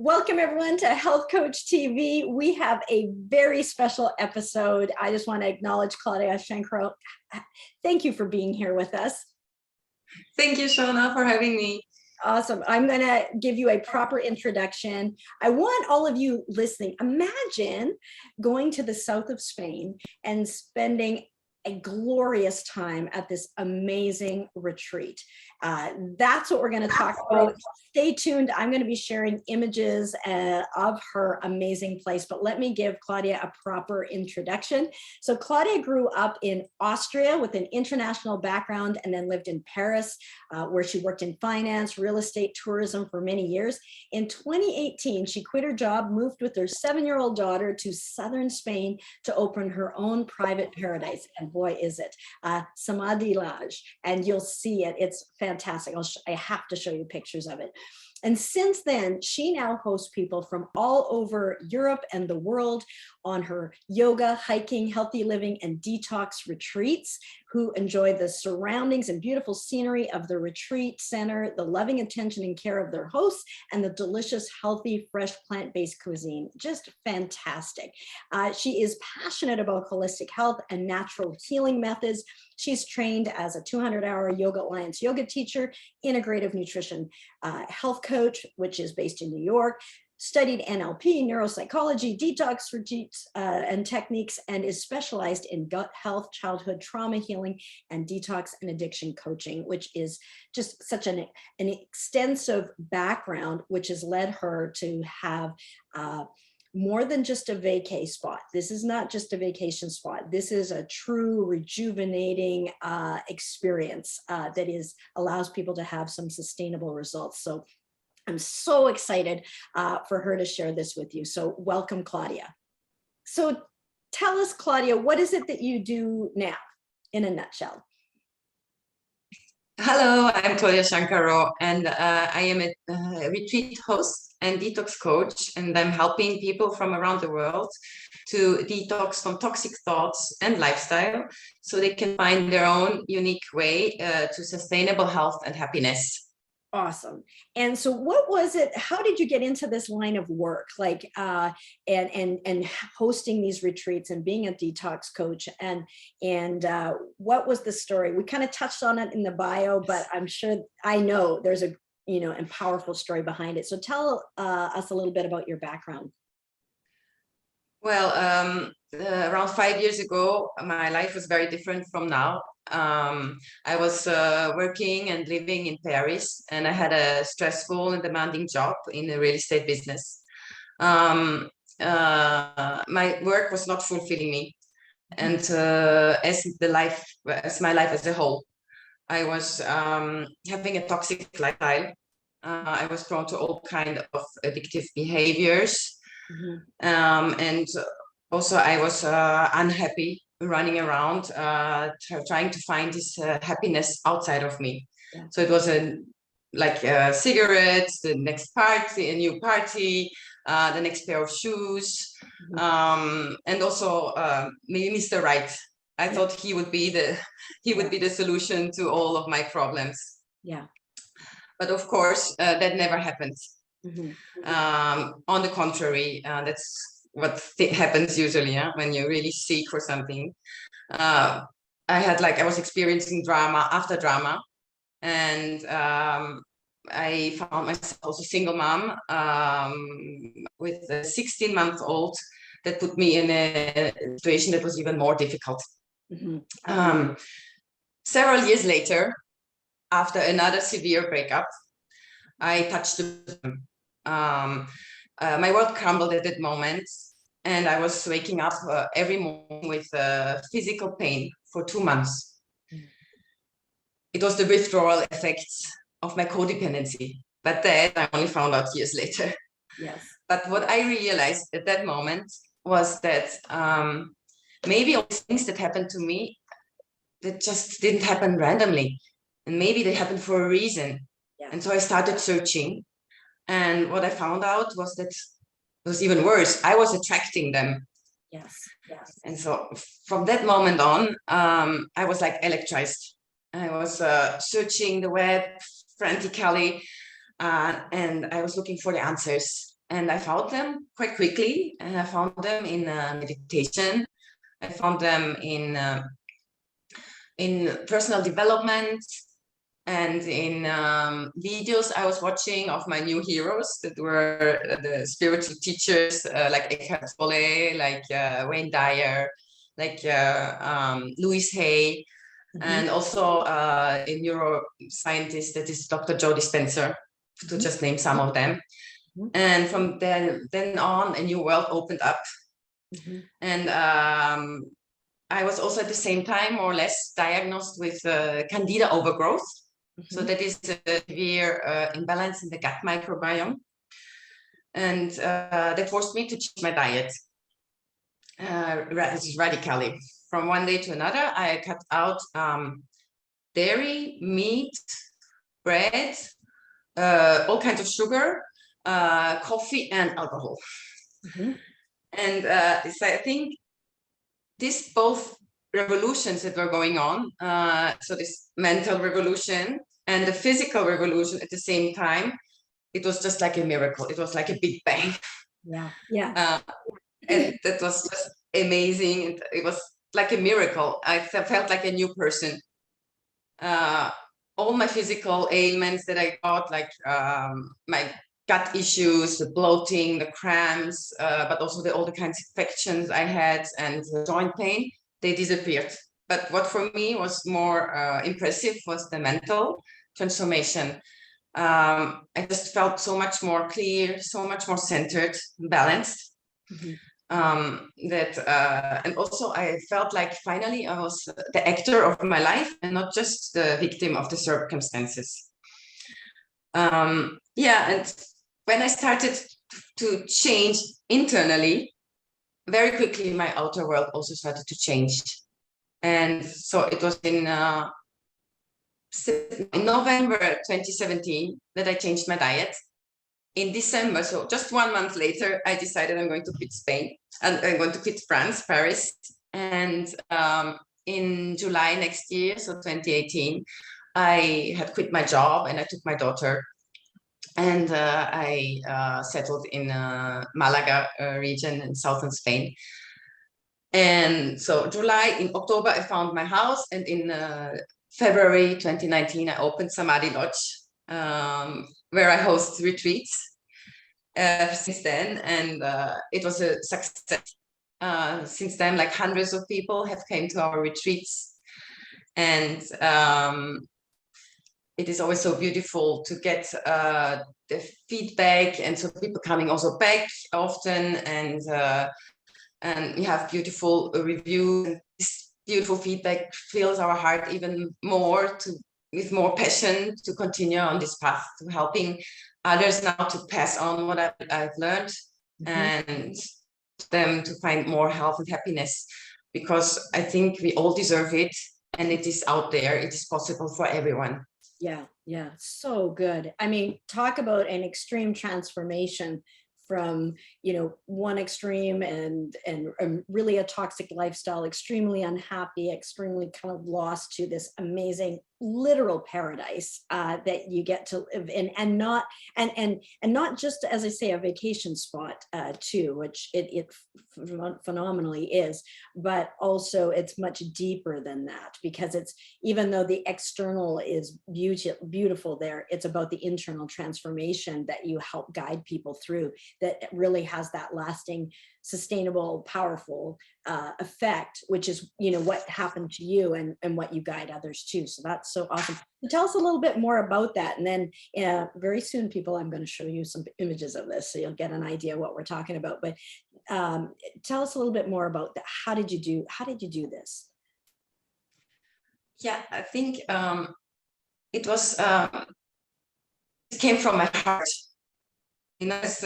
Welcome everyone to Health Coach TV. We have a very special episode. I just want to acknowledge Claudia Shankaro. Thank you for being here with us. Thank you, Shona, for having me. Awesome. I'm going to give you a proper introduction. I want all of you listening, imagine going to the south of Spain and spending a glorious time at this amazing retreat. That's what we're going to talk about. Stay tuned. I'm going to be sharing images of her amazing place, but let me give Claudia a proper introduction. So Claudia grew up in Austria with an international background and then lived in Paris, where she worked in finance, real estate, tourism for many years. In 2018, she quit her job, moved with her 7-year-old daughter to southern Spain to open her own private paradise. And boy, is it Samadhi Lodge. And you'll see it. It's fantastic. I have to show you pictures of it. And since then, she now hosts people from all over Europe and the world on her yoga, hiking, healthy living, and detox retreats, who enjoy the surroundings and beautiful scenery of the retreat center, the loving attention and care of their hosts, and the delicious, healthy, fresh, plant-based cuisine. Just fantastic. She is passionate about holistic health and natural healing methods. She's trained as a 200-hour Yoga Alliance yoga teacher, integrative nutrition health coach, which is based in New York, studied NLP, neuropsychology, detox retreats and techniques, and is specialized in gut health, childhood trauma healing, and detox and addiction coaching, which is just such an extensive background, which has led her to have more than just a vacay spot. This is not just a vacation spot. This is a true rejuvenating experience that allows people to have some sustainable results. So I'm so excited for her to share this with you. So welcome, Claudia. So tell us, Claudia, what is it that you do now in a nutshell? Hello, I'm Claudia Shankaro, and I am a retreat host and detox coach, and I'm helping people from around the world to detox from toxic thoughts and lifestyle so they can find their own unique way to sustainable health and happiness. Awesome. And so what was it, how did you get into this line of work, like and hosting these retreats and being a detox coach, and what was the story? We kind of touched on it in the bio, but I know there's a and powerful story behind it. So tell us a little bit about your background. Well, around 5 years ago, my life was very different from now. I was working and living in Paris, and I had a stressful and demanding job in the real estate business. My work was not fulfilling me, and as my life as a whole, I was having a toxic lifestyle. I was prone to all kinds of addictive behaviors. Mm-hmm. And also I was unhappy, running around trying to find this happiness outside of me. Yeah. So it was like cigarettes, the next party, a new party, the next pair of shoes. Mm-hmm. And also maybe Mr. Right. I thought he would be the solution to all of my problems. Yeah. But of course, that never happened. Mm-hmm. On the contrary, that's what happens usually, when you really seek for something. I was experiencing drama after drama, and I found myself also single mom with a 16-month-old. That put me in a situation that was even more difficult. Mm-hmm. Several years later, after another severe breakup, I touched the my world crumbled at that moment, and I was waking up every morning with physical pain for 2 months. Mm. It was the withdrawal effects of my codependency, but that I only found out years later. Yes. But what I realized at that moment was that maybe all the things that happened to me, that just didn't happen randomly, and maybe they happened for a reason. Yeah. And so I started searching. And what I found out was that it was even worse. I was attracting them. Yes. Yes. And so from that moment on, I was like electrized. I was searching the web frantically, and I was looking for the answers. and I found them quite quickly. And I found them in meditation. I found them in personal development and in videos I was watching of my new heroes that were the spiritual teachers like Eckhart Tolle, like Wayne Dyer, like Louise Hay, and also a neuroscientist that is Dr. Joe Dispenza, to just name some of them. And from then on, a new world opened up. And I was also at the same time more or less diagnosed with candida overgrowth. So that is a severe imbalance in the gut microbiome. And that forced me to change my diet radically. From one day to another, I cut out dairy, meat, bread, all kinds of sugar, coffee, and alcohol. And so I think this both revolutions that were going on, so this mental revolution and the physical revolution at the same time, it was just like a miracle. It was like a big bang. And that was just amazing. It was like a miracle. I felt like a new person. All my physical ailments that I got, like my gut issues, the bloating, the cramps, but also all the kinds of infections I had and the joint pain, they disappeared. But what for me was more impressive was the mental transformation. I just felt so much more clear, so much more centered, balanced. And also I felt like finally I was the actor of my life and not just the victim of the circumstances. And when I started to change internally, very quickly my outer world also started to change. And so it was in November 2017 that I changed my diet. In December, so just 1 month later, I decided I'm going to quit Spain and I'm going to quit France, Paris. And in July next year, so 2018, I had quit my job and I took my daughter and I settled in Malaga region in southern Spain. And so in October, I found my house, and in February 2019, I opened Samadhi Lodge, where I host retreats since then, and it was a success. Since then, like hundreds of people have came to our retreats, and it is always so beautiful to get the feedback, and so people coming also back often, and we have beautiful reviews. And this beautiful feedback fills our heart even more with more passion to continue on this path to helping others now to pass on what I've learned and them to find more health and happiness, because I think we all deserve it and it is out there. It is possible for everyone. Yeah, so good. I mean, talk about an extreme transformation from, one extreme and really a toxic lifestyle, extremely unhappy, extremely kind of lost, to this amazing literal paradise that you get to live in, and not just, as I say, a vacation spot too, which it phenomenally is, but also it's much deeper than that, because it's, even though the external is beautiful there, it's about the internal transformation that you help guide people through, that really has that lasting, sustainable, powerful effect, which is, what happened to you and what you guide others to. So that's so awesome. So tell us a little bit more about that. And then very soon, people, I'm going to show you some images of this so you'll get an idea what we're talking about. But tell us a little bit more about that. How did you do this? Yeah, I think it was, it came from my heart. As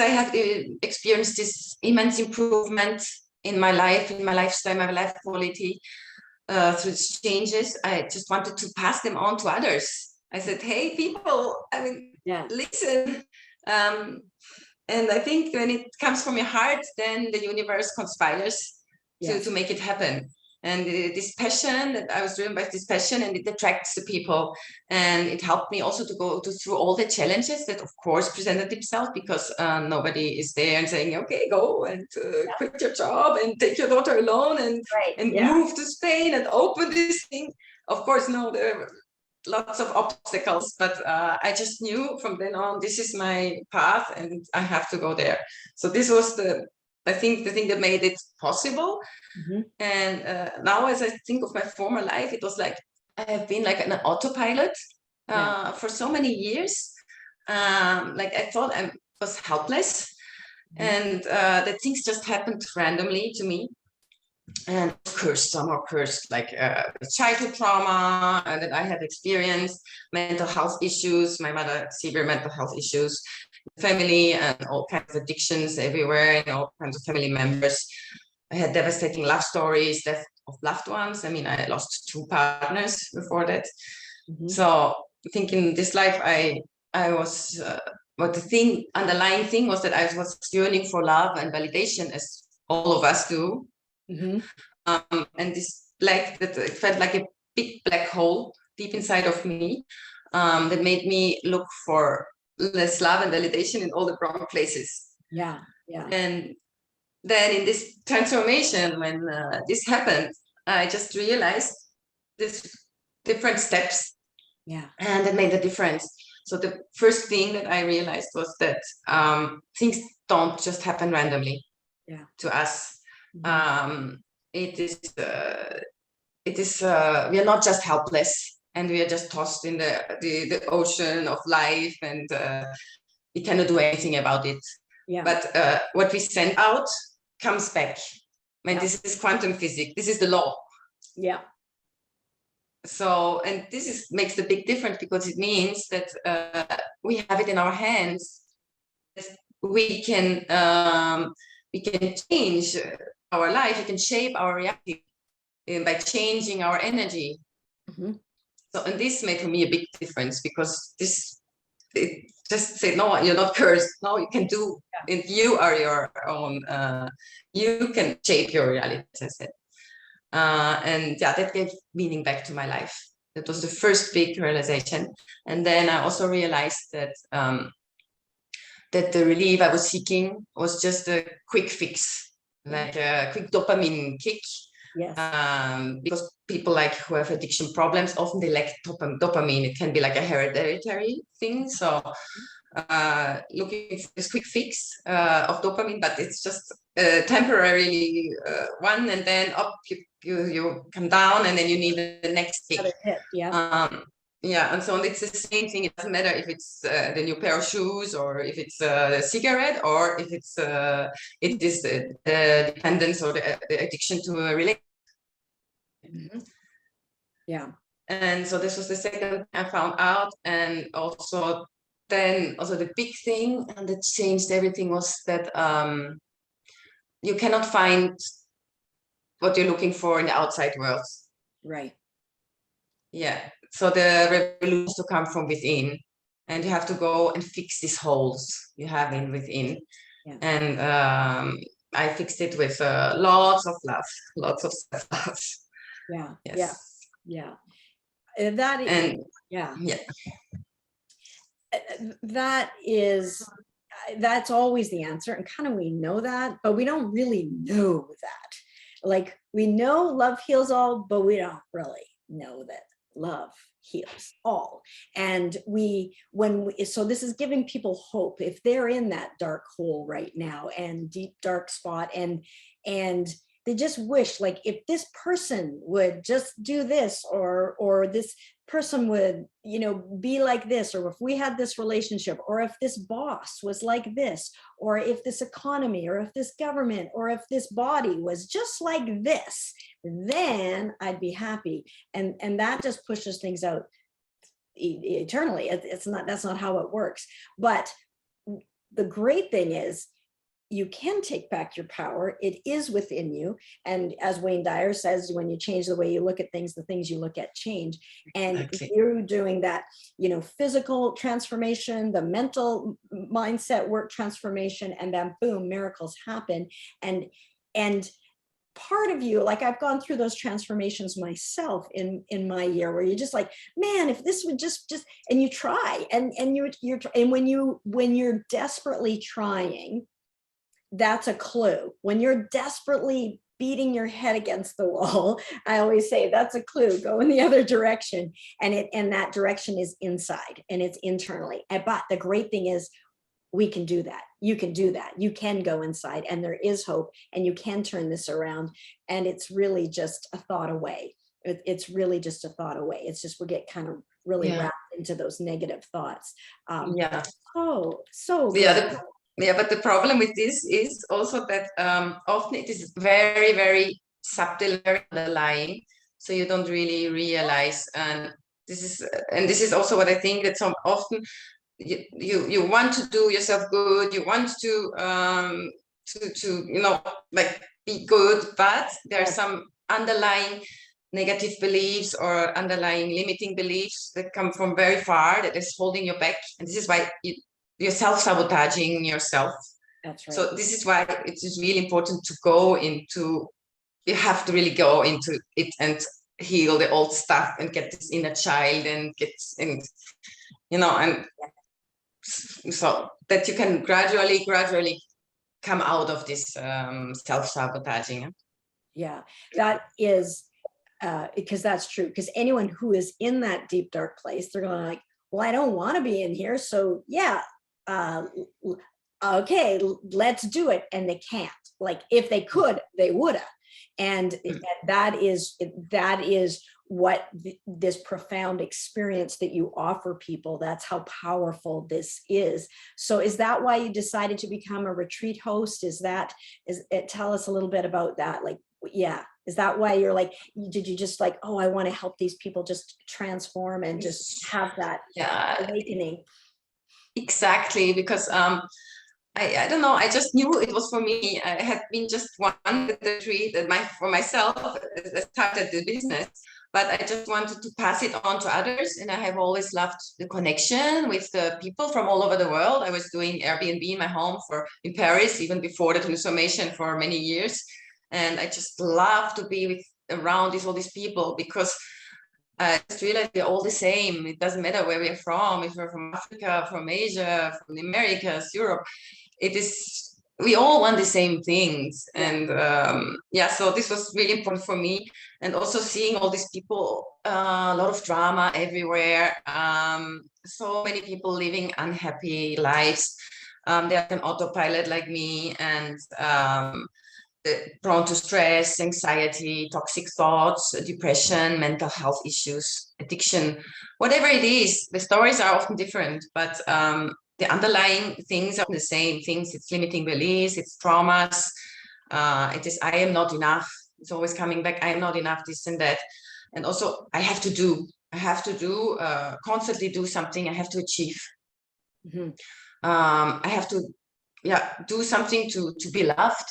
I have experienced this immense improvement in my life, in my lifestyle, my life quality, through changes, I just wanted to pass them on to others. I said, hey, people, listen. And I think when it comes from your heart, then the universe conspires to make it happen. And this passion, that I was driven by this passion, and it attracts the people. And it helped me also to go through all the challenges that, of course, presented themselves, because nobody is there and saying, okay, go and quit your job and take your daughter alone and move to Spain and open this thing. Of course, no, there were lots of obstacles, but I just knew from then on, this is my path and I have to go there. So this was I think the thing that made it possible. And now, as I think of my former life, it was like I have been like an autopilot for so many years. Like I thought I was helpless, and that things just happened randomly to me. And cursed, some are cursed, like childhood trauma that I had experienced, mental health issues. My mother had severe mental health issues, family, and all kinds of addictions everywhere, and all kinds of family members. I had devastating love stories, death of loved ones. I mean, I lost 2 partners before that. So I think in this life, I was, but the underlying thing was that I was yearning for love and validation, as all of us do. And this it felt like a big black hole deep inside of me, that made me look for less love and validation in all the wrong places. And then in this transformation, when this happened, I just realized this different steps, and that made a difference. So the first thing that I realized was that things don't just happen randomly to us. It is we are not just helpless, and we are just tossed in the ocean of life, and we cannot do anything about it. But what we send out comes back. This is quantum physics. This is the law. So, and this makes the big difference, because it means that we have it in our hands. We can change our life. We can shape our reality by changing our energy. So, and this made for me a big difference, because it just said, no, you're not cursed. No, you can do it. You are your own. You can shape your reality, as I said. And that gave meaning back to my life. That was the first big realization. And then I also realized that that the relief I was seeking was just a quick fix, like a quick dopamine kick. Because people who have addiction problems, often they lack dopamine. It can be like a hereditary thing. So looking for this quick fix of dopamine, but it's just temporarily one, and then up you come down, and then you need the next kick. And so on. It's the same thing. It doesn't matter if it's the new pair of shoes, or if it's a cigarette, or if it's it is the dependence or the addiction to a relationship. And so this was the second I found out. And also the big thing, and that changed everything, was that you cannot find what you're looking for in the outside world. So the revolution has to come from within, and you have to go and fix these holes you have within. And I fixed it with lots of love, lots of self-love. That's always the answer, and kind of we know that, but we don't really know that. Like, we know love heals all, but we don't really know that love heals all. And so this is giving people hope if they're in that dark hole right now, and deep dark spot, and they just wish, like, if this person would just do this, or this person would, be like this, or if we had this relationship, or if this boss was like this, or if this economy, or if this government, or if this body was just like this, then I'd be happy. And that just pushes things out eternally. That's not how it works. But the great thing is, you can take back your power. It is within you. And as Wayne Dyer says, when you change the way you look at things, the things you look at change. And you're doing that, physical transformation, the mental mindset work transformation, and then boom, miracles happen. And part of you, like I've gone through those transformations myself in my year, where you're just like, man, if this would just, and you try, and when you're desperately trying, that's a clue. When you're desperately beating your head against the wall, I always say that's a clue, go in the other direction. And that direction is inside, and it's internally. But the great thing is, we can do that. You can do that. You can go inside, and there is hope, and you can turn this around. And it's really just a thought away. It's really just a thought away. It's just, we get kind of really wrapped into those negative thoughts. So good. But the problem with this is also that often it is very, very subtle, very underlying. So you don't really realize. And this is also what I think, that some often you want to do yourself good, you want to like be good, but there are some underlying negative beliefs or underlying limiting beliefs that come from very far, that is holding you back. And this is why you're self-sabotaging yourself. That's right. So this is why it is really important to go into, you have to really go into it and heal the old stuff and get this inner child and and so that you can gradually come out of this self-sabotaging. Yeah, that is, because that's true. Because anyone who is in that deep, dark place, they're going like, well, I don't want to be in here. So yeah, okay, let's do it. And they can't. Like, if they could, they would have. And that is what this profound experience that you offer people. That's how powerful this is. So is that why you decided to become a retreat host? Tell us a little bit about that. Like, yeah, is that why you're like, did you just like, oh, I want to help these people just transform and just have that awakening? Exactly, because I don't know, I just knew it was for me. I had been just one retreat for myself. I started the business, but I just wanted to pass it on to others. And I have always loved the connection with the people from all over the world. I was doing Airbnb in my home in Paris, even before the transformation, for many years. And I just love to be around all these people, because I just realized we're all the same. It doesn't matter where we're from, if we're from Africa, from Asia, from the Americas, Europe. We all want the same things. And so this was really important for me. And also seeing all these people, a lot of drama everywhere, so many people living unhappy lives. They're on autopilot like me, and prone to stress, anxiety, toxic thoughts, depression, mental health issues, addiction, whatever it is. The stories are often different, but the underlying things are the same things. It's limiting beliefs, it's traumas, it is I am not enough. It's always coming back, I am not enough, this and that. And also I have to do, constantly do something, I have to achieve. Mm-hmm. I have to do something to be loved.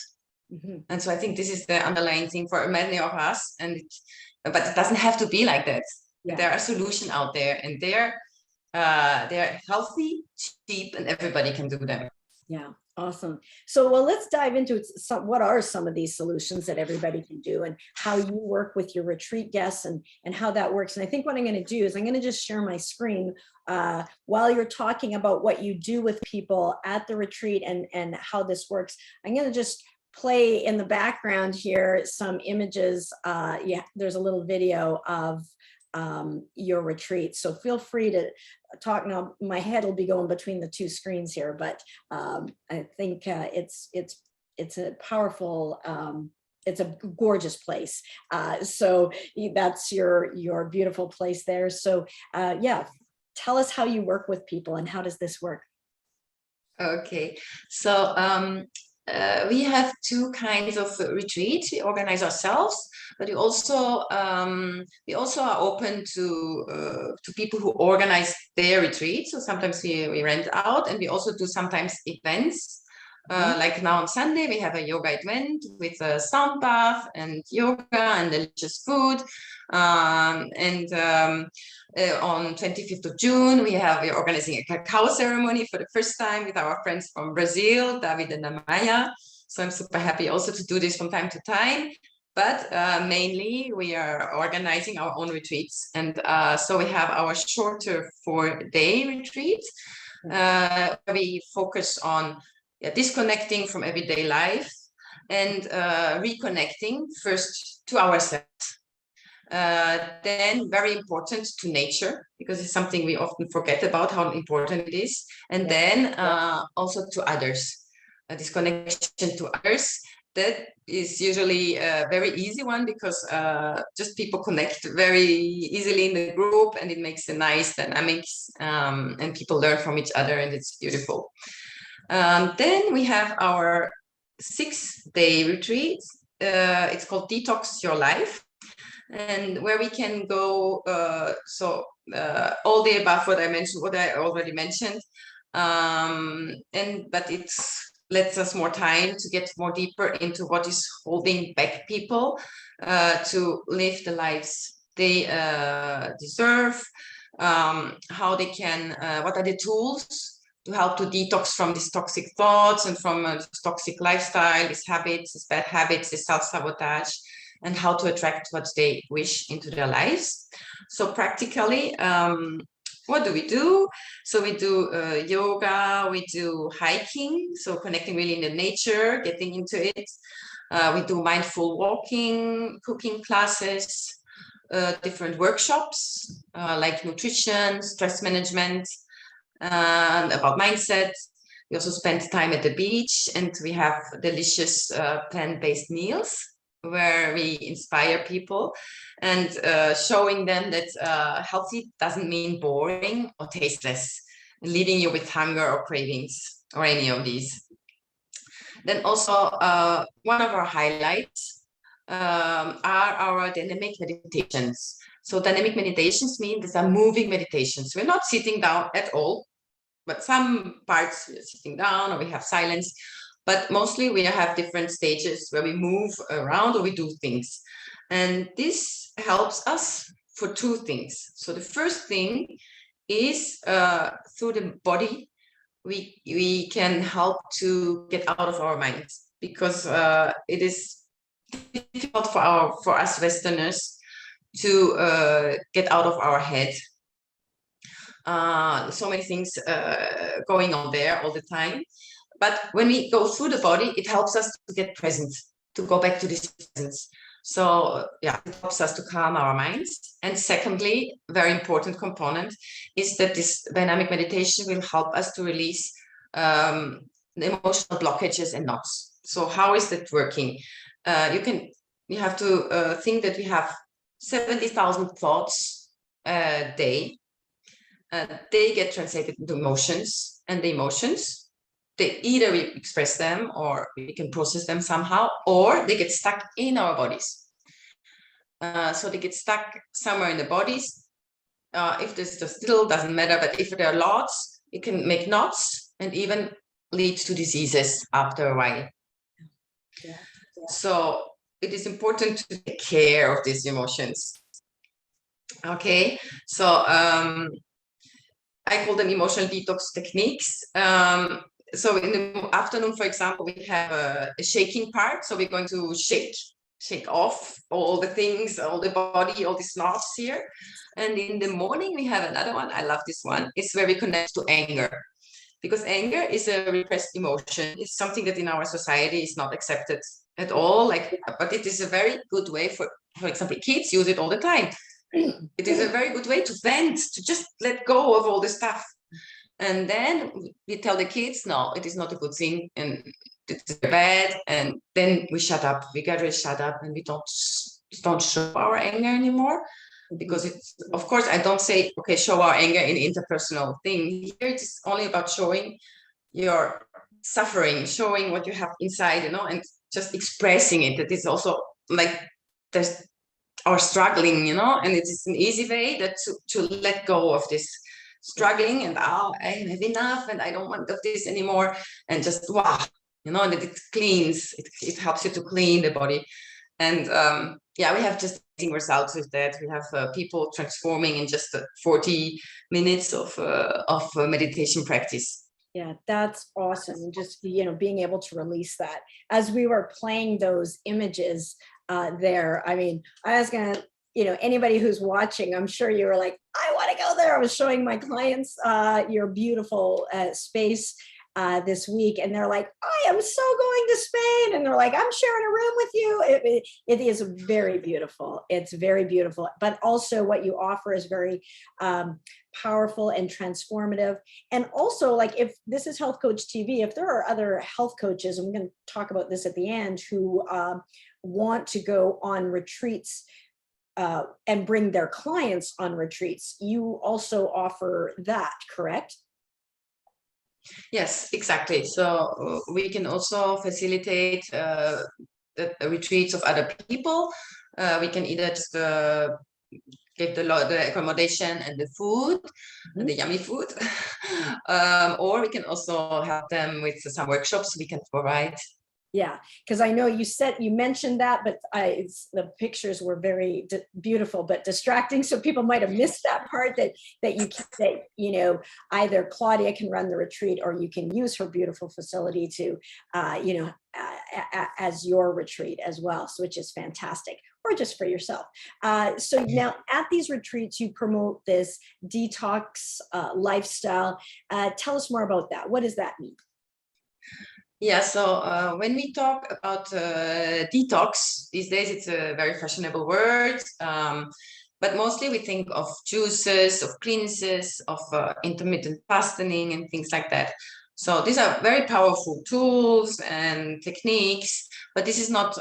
Mm-hmm. And so I think this is the underlying thing for many of us, but it doesn't have to be like that. Yeah. There are solutions out there, and they're healthy, cheap, and everybody can do them. Yeah, awesome. So, well, let's dive into what are some of these solutions that everybody can do, and how you work with your retreat guests, and how that works. And I think what I'm going to do is I'm going to just share my screen while you're talking about what you do with people at the retreat and how this works. I'm going to just play in the background here some images. There's a little video of your retreat, so feel free to talk now. My head will be going between the two screens here, but I think it's a powerful, it's a gorgeous place. So that's your beautiful place there. So tell us how you work with people, and how does this work? Okay, so we have two kinds of retreats. We organize ourselves, but we also are open to people who organize their retreats. So sometimes we rent out, and we also do sometimes events. Like now on Sunday, we have a yoga event with a sound bath and yoga and delicious food. On 25th of June, we're organizing a cacao ceremony for the first time with our friends from Brazil, David and Amaya. So I'm super happy also to do this from time to time. But mainly we are organizing our own retreats. And so we have our shorter 4-day retreat. We focus on disconnecting from everyday life and reconnecting first to ourselves. Then very important to nature, because it's something we often forget about how important it is. And then also to others, this connection to others. That is usually a very easy one, because just people connect very easily in the group, and it makes a nice dynamics, and people learn from each other, and it's beautiful. Then we have our 6-day retreat. It's called Detox Your Life, and where we can go, all the above what I already mentioned, but it's lets us more time to get more deeper into what is holding back people to live the lives they deserve, how they can, what are the tools to help to detox from these toxic thoughts and from this toxic lifestyle, these habits, these bad habits, this self-sabotage, and how to attract what they wish into their lives. So practically, what do we do? So we do yoga, we do hiking, so connecting really in the nature, getting into it. We do mindful walking, cooking classes, different workshops like nutrition, stress management, about mindset. We also spend time at the beach, and we have delicious plant-based meals where we inspire people and showing them that healthy doesn't mean boring or tasteless, leaving you with hunger or cravings or any of these. Then also one of our highlights are our dynamic meditations. So dynamic meditations mean these are moving meditations. We're not sitting down at all, but some parts we're sitting down or we have silence. But mostly we have different stages where we move around or we do things. And this helps us for 2 things. So the first thing is through the body, we can help to get out of our minds, because it is difficult for us Westerners to get out of our head. So many things going on there all the time. But when we go through the body, it helps us to get present, to go back to this presence. So yeah, it helps us to calm our minds. And secondly, very important component is that this dynamic meditation will help us to release the emotional blockages and knots. So how is that working? You have to think that we have 70,000 thoughts a day. They get translated into emotions, and the emotions, either we express them or we can process them somehow, or they get stuck in our bodies. So they get stuck somewhere in the bodies. If there's just little, doesn't matter, but if there are lots, it can make knots and even lead to diseases after a while. Yeah. So it is important to take care of these emotions. Okay, so I call them emotional detox techniques. So in the afternoon, for example, we have a shaking part. So we're going to shake off all the things, all the body, all these knots here. And in the morning, we have another one. I love this one. It's where we connect to anger, because anger is a repressed emotion. It's something that in our society is not accepted at all. But it is a very good way for example, kids use it all the time. It is a very good way to vent, to just let go of all the stuff. And then we tell the kids, no, it is not a good thing, and it's bad. And then we shut up. We gradually shut up, and we don't show our anger anymore. Because it's, of course, I don't say, okay, show our anger in interpersonal thing. Here it is only about showing your suffering, showing what you have inside, and just expressing it. That is also like there's or struggling, and it is an easy way that to let go of this struggling and I have enough and I don't want of this anymore, and just and it cleans, it helps you to clean the body. And we have just amazing results with that. We have people transforming in just 40 minutes of meditation practice. Yeah, that's awesome. Just, being able to release that. As we were playing those images, there. I mean, I was gonna, anybody who's watching, I'm sure you were like, I want to go there. I was showing my clients your beautiful space this week, and they're like, I am so going to Spain, and they're like, I'm sharing a room with you. It is very beautiful. It's very beautiful, but also what you offer is very powerful and transformative. And also, like, if this is Health Coach TV, if there are other health coaches, and we're going to talk about this at the end, who want to go on retreats and bring their clients on retreats, you also offer that, correct? Yes, exactly. So we can also facilitate the retreats of other people. We can either just give the accommodation and the food, the yummy food, or we can also help them with some workshops we can provide. Yeah, because I know you mentioned that, but the pictures were very beautiful, but distracting. So people might have missed that part that either Claudia can run the retreat, or you can use her beautiful facility to, as your retreat as well, so which is fantastic, or just for yourself. So now at these retreats, you promote this detox lifestyle. Tell us more about that. What does that mean? Yeah, so when we talk about detox, these days it's a very fashionable word, but mostly we think of juices, of cleanses, of intermittent fasting and things like that. So these are very powerful tools and techniques, but this is not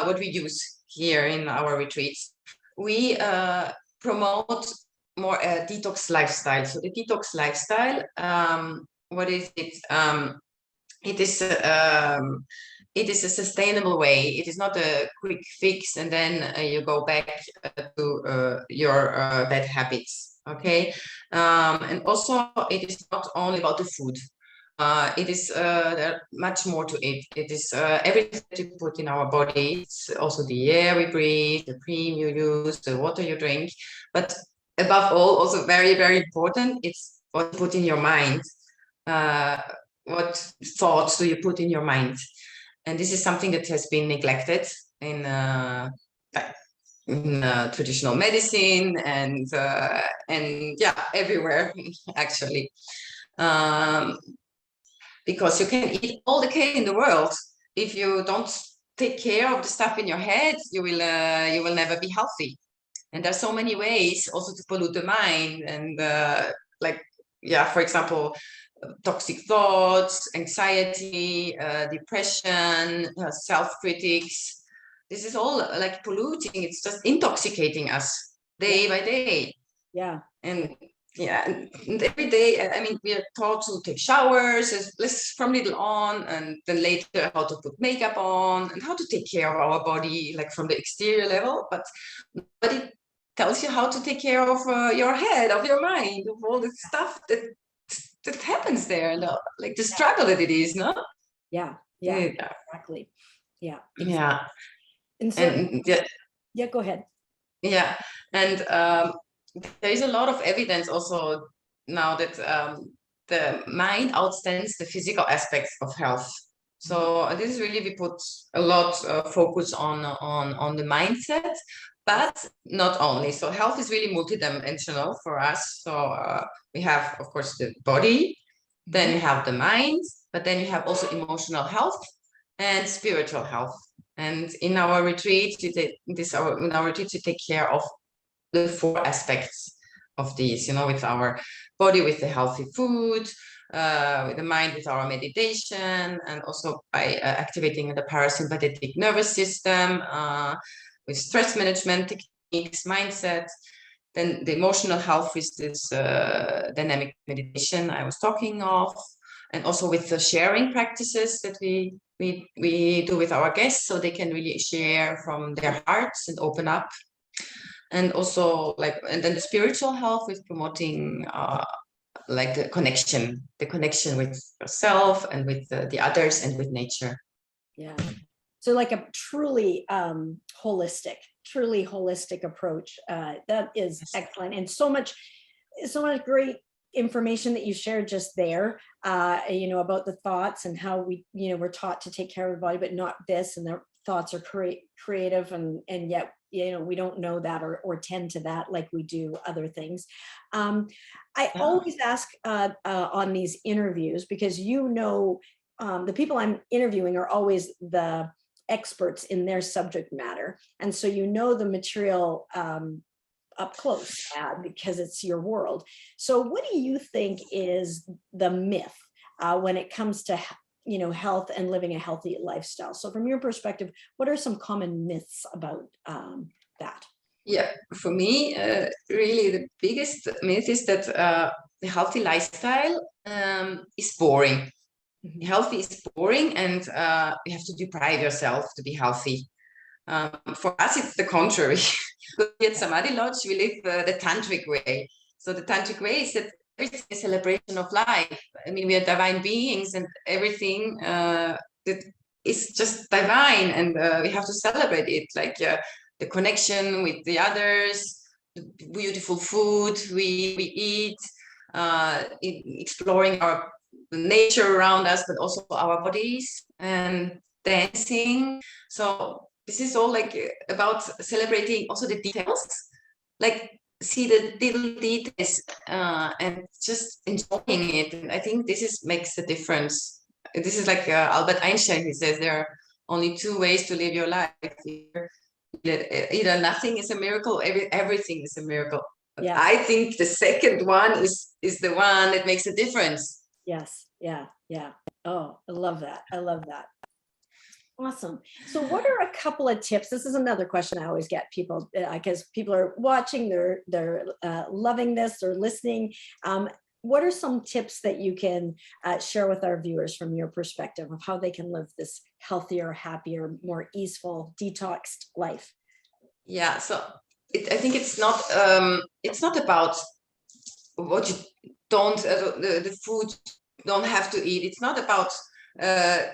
what we use here in our retreats. We promote more a detox lifestyle. So the detox lifestyle, what is it? It is a sustainable way. It is not a quick fix and then you go back to your bad habits. Okay, and also it is not only about the food. It is there much more to it. It is everything that you put in our body. It's also the air we breathe, the cream you use, the water you drink. But above all, also very, very important, it's what you put in your mind. What thoughts do you put in your mind? And this is something that has been neglected in traditional medicine and yeah, everywhere actually. Because you can eat all the cake in the world, if you don't take care of the stuff in your head, you will never be healthy. And there's so many ways also to pollute the mind, and for example, toxic thoughts, anxiety, depression, self-critics. This is all like polluting. It's just intoxicating us day by day. Yeah. And every day, I mean, we are taught to take showers from little on, and then later how to put makeup on and how to take care of our body, like from the exterior level. But it tells you how to take care of your head, of your mind, of all the stuff that happens there, like the struggle that it is, no? Yeah, exactly. Yeah. Exactly. Yeah. And so, yeah, go ahead. Yeah, and there is a lot of evidence also now that the mind outstands the physical aspects of health. So this is really, we put a lot of focus on the mindset, but not only. So health is really multidimensional for us. So we have, of course, the body, then you have the mind, but then you have also emotional health and spiritual health. And in our retreats, we take care of the 4 aspects of these, with our body, with the healthy food, with the mind, with our meditation, and also by activating the parasympathetic nervous system, with stress management techniques, mindset. Then the emotional health with this dynamic meditation I was talking of, and also with the sharing practices that we do with our guests, so they can really share from their hearts and open up. And also and then the spiritual health with promoting the connection with yourself and with the others and with nature. Yeah. So like a truly holistic approach. That is excellent. And so much great information that you shared just there, about the thoughts and how we're taught to take care of the body, but not this, and thoughts are creative, and yet, we don't know that or tend to that like we do other things. I always ask on these interviews, because the people I'm interviewing are always the experts in their subject matter, and so the material up close, because it's your world. So what do you think is the myth when it comes to health and living a healthy lifestyle? So from your perspective, what are some common myths about that? Yeah, for me, really the biggest myth is that the healthy lifestyle is boring. Mhm. Healthy is boring, and you have to deprive yourself to be healthy. For us, it's the contrary. At Samadhi Lodge, we live the tantric way. So the tantric way is that everything is a celebration of life. I mean, we are divine beings, and everything that is just divine, and we have to celebrate it, like the connection with the others, the beautiful food we eat, exploring our nature around us, but also our bodies, and dancing. So this is all like about celebrating also the details, like see the little details and just enjoying it. And I think makes a difference. This is like Albert Einstein. He says there are only two ways to live your life. Either nothing is a miracle, everything is a miracle. Yeah. I think the second one is the one that makes a difference. Yes. Yeah. Oh, I love that. Awesome. So what are a couple of tips? This is another question I always get people, because people are watching, they're loving this, they're listening. What are some tips that you can share with our viewers from your perspective of how they can live this healthier, happier, more easeful, detoxed life? Yeah, so I think it's not about what you don't the food you don't have to eat. It's not about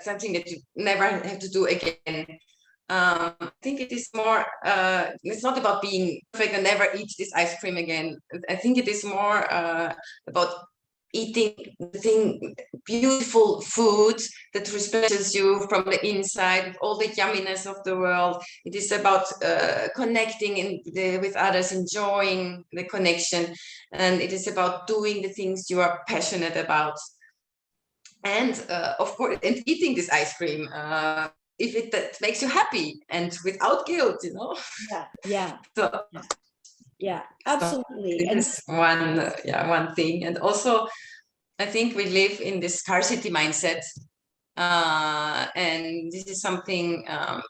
something that you never have to do again. I think it is more, it's not about being perfect and never eat this ice cream again. I think it is more about eating beautiful food that respects you from the inside, all the yumminess of the world. It is about connecting with others, enjoying the connection, and it is about doing the things you are passionate about. And of course, and eating this ice cream if that makes you happy and without guilt, Yeah. So yeah, absolutely. So this is one thing. And also, I think we live in this scarcity mindset, and this is something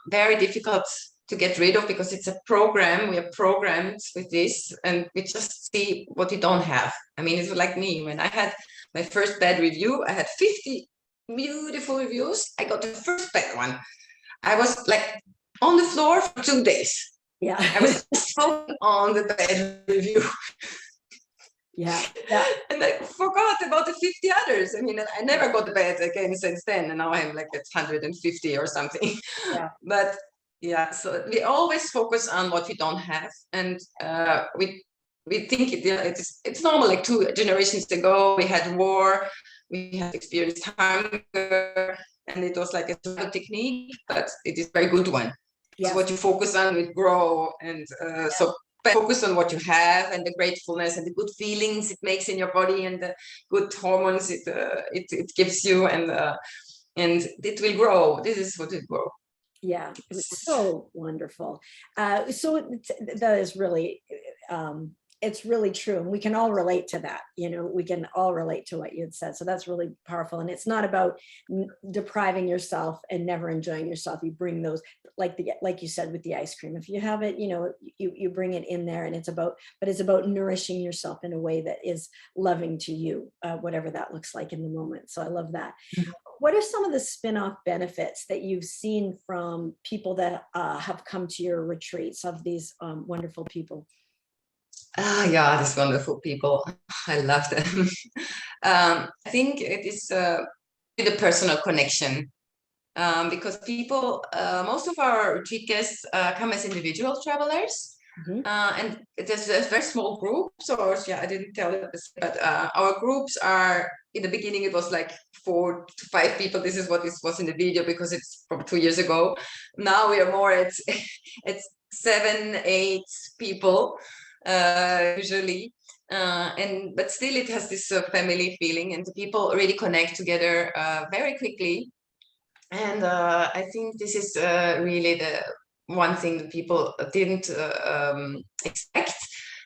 very difficult to get rid of, because it's a program. We are programmed with this, and we just see what we don't have. I mean, it's like me. When I had my first bad review, I had 50 beautiful reviews. I got the first bad one. I was like on the floor for 2 days. Yeah. I was focused on the bad review. Yeah. And I forgot about the 50 others. I mean, I never got bad again since then. And now I'm like at 150 or something. Yeah. But yeah, so we always focus on what we don't have. And we think it's normal. Like 2 generations ago, we had war, we had experienced hunger, and it was like a survival technique, but it is a very good one. Yes. So what you focus on will grow. And so focus on what you have, and the gratefulness and the good feelings it makes in your body, and the good hormones it gives you, and it will grow. This is what will grow. Yeah, it was so wonderful. So that is really, it's really true. And we can all relate to that. We can all relate to what you had said. So that's really powerful. And it's not about depriving yourself and never enjoying yourself. You bring those, like you said, with the ice cream. If you have it, you bring it in there, and it's about nourishing yourself in a way that is loving to you, whatever that looks like in the moment. So I love that. Mm-hmm. What are some of the spin-off benefits that you've seen from people that have come to your retreats, of these wonderful people? Yeah, these wonderful people. I love them. I think it is the personal connection, because people, most of our retreat guests come as individual travelers, And there's a very small group. So yeah, I didn't tell it, but our groups are, in the beginning, it was like 4 to 5 people. This is what this was in the video because it's from 2 years ago. Now we are more at 7, 8 people usually. But still it has this family feeling, and the people really connect together very quickly. And I think this is really the one thing that people didn't expect.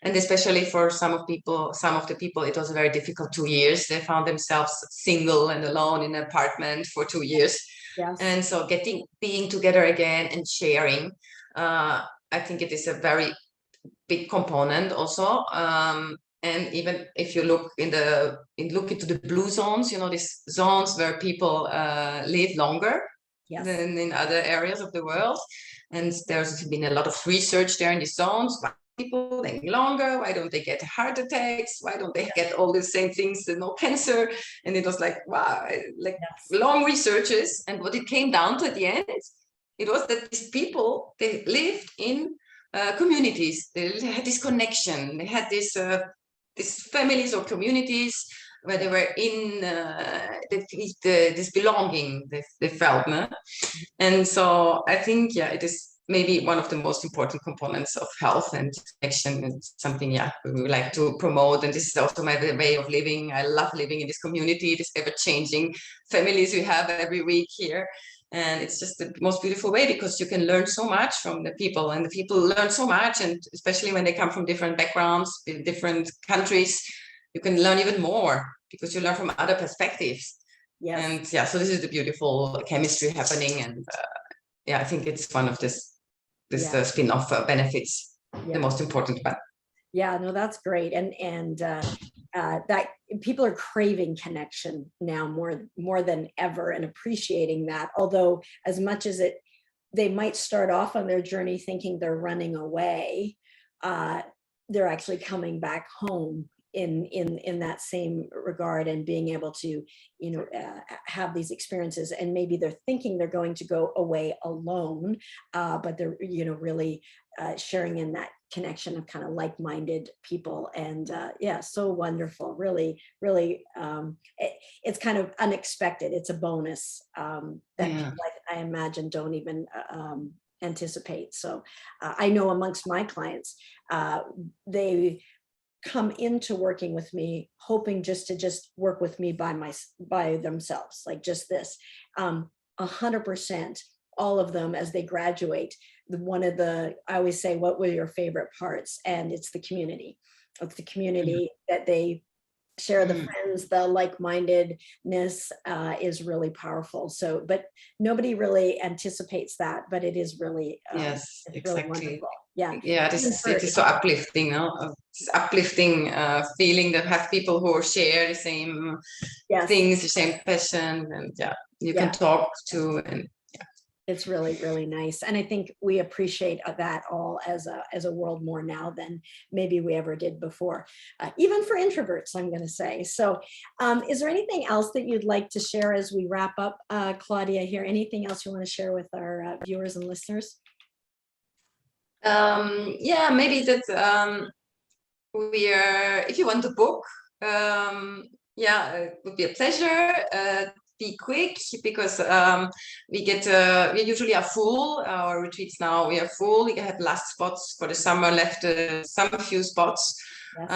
And especially for some of the people, it was very difficult 2 years. They found themselves single and alone in an apartment for 2 years. Yes. And so being together again and sharing, I think it is a very big component also. And even if you look into the blue zones, these zones where people live longer than in other areas of the world. And there's been a lot of research there in these zones. Why people living longer? Why don't they get heart attacks? Why don't they get all the same things, no cancer? And it was like, wow, long researches. And what it came down to at the end, it was that these people, they lived in communities. They had this connection. They had these families or communities where they were in this belonging they felt. No? And so I think, it is maybe one of the most important components of health and connection, and something, we would like to promote. And this is also my way of living. I love living in this community, this ever-changing families we have every week here. And it's just the most beautiful way, because you can learn so much from the people, and the people learn so much. And especially when they come from different backgrounds, in different countries, you can learn even more because you learn from other perspectives. Yes. And so this is the beautiful chemistry happening. And I think it's one of this spin-off benefits, the most important one. Yeah, no, that's great. And that people are craving connection now more than ever, and appreciating that. Although as much as they might start off on their journey thinking they're running away, they're actually coming back home in that same regard, and being able to, have these experiences. And maybe they're thinking they're going to go away alone, but they're, really sharing in that connection of kind of like-minded people. And so wonderful. Really, really, it's kind of unexpected. It's a bonus that people, I imagine, don't even anticipate. So I know amongst my clients, they come into working with me hoping just work with me by themselves, like just this. 100%, all of them, as they graduate, I always say, what were your favorite parts? And it's the community. It's the community that they share, the friends, the like-mindedness is really powerful. So, but nobody really anticipates that, but it is really, yes, it's exactly. really wonderful. Yeah. It is so uplifting, It's uplifting feeling that have people who share the same things, the same passion, and you can talk to, and it's really, really nice. And I think we appreciate that all as a world more now than maybe we ever did before, even for introverts, I'm going to say. So is there anything else that you'd like to share as we wrap up, Claudia, here? Anything else you want to share with our viewers and listeners? Maybe that if you want to book, it would be a pleasure. Be quick, because we usually are full. Our retreats now, we are full. We have last spots for the summer left, some few spots. Yes.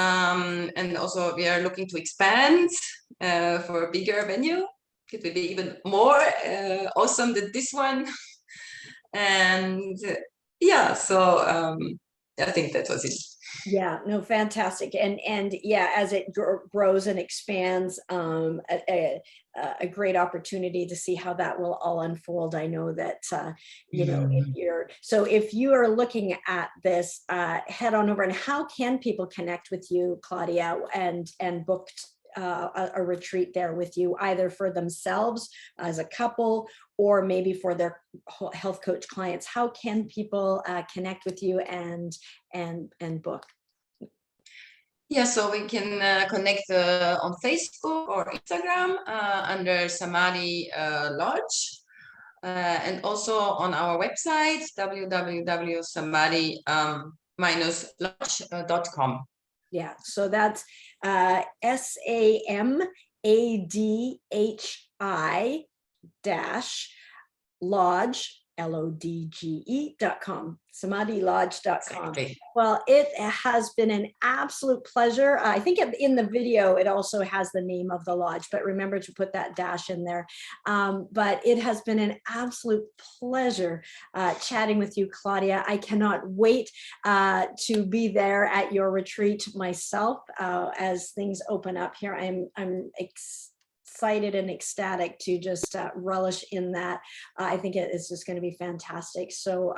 And also we are looking to expand for a bigger venue. It will be even more awesome than this one. And so I think that was it. Yeah, no, fantastic. And as it grows and expands, a great opportunity to see how that will all unfold. I know that, if you are looking at this, head on over. And how can people connect with you, Claudia, and book a retreat there with you, either for themselves as a couple, or maybe for their health coach clients? How can people connect with you and book? So we can connect on Facebook or Instagram under Samadhi Lodge, and also on our website www.samadhi.com. lodge.com. Yeah, so that's SAMADHI dash Lodge, LODGE.com, samadhilodge.com. Exactly. Well, it has been an absolute pleasure. I think in the video, it also has the name of the lodge, but remember to put that dash in there. But it has been an absolute pleasure chatting with you, Claudia. I cannot wait to be there at your retreat myself as things open up here. I'm excited and ecstatic to just relish in that. I think it is just going to be fantastic. So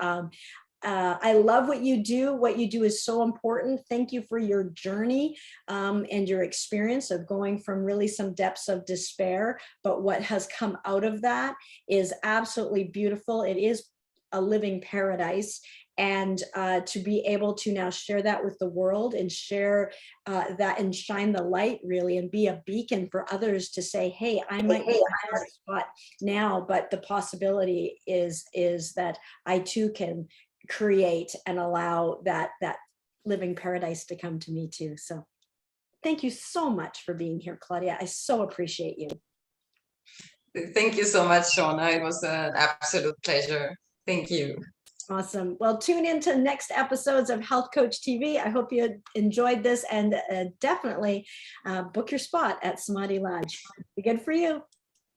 I love what you do. What you do is so important. Thank you for your journey and your experience of going from really some depths of despair. But what has come out of that is absolutely beautiful. It is a living paradise. And to be able to now share that with the world and share that and shine the light really and be a beacon for others to say, hey, I might be in a hard spot now, but the possibility is that I too can create and allow that living paradise to come to me too. So thank you so much for being here, Claudia. I so appreciate you. Thank you so much, Shauna. It was an absolute pleasure. Thank you. Awesome. Well, tune into next episodes of Health Coach TV. I hope you enjoyed this and definitely book your spot at Samadhi Lodge. Be good for you.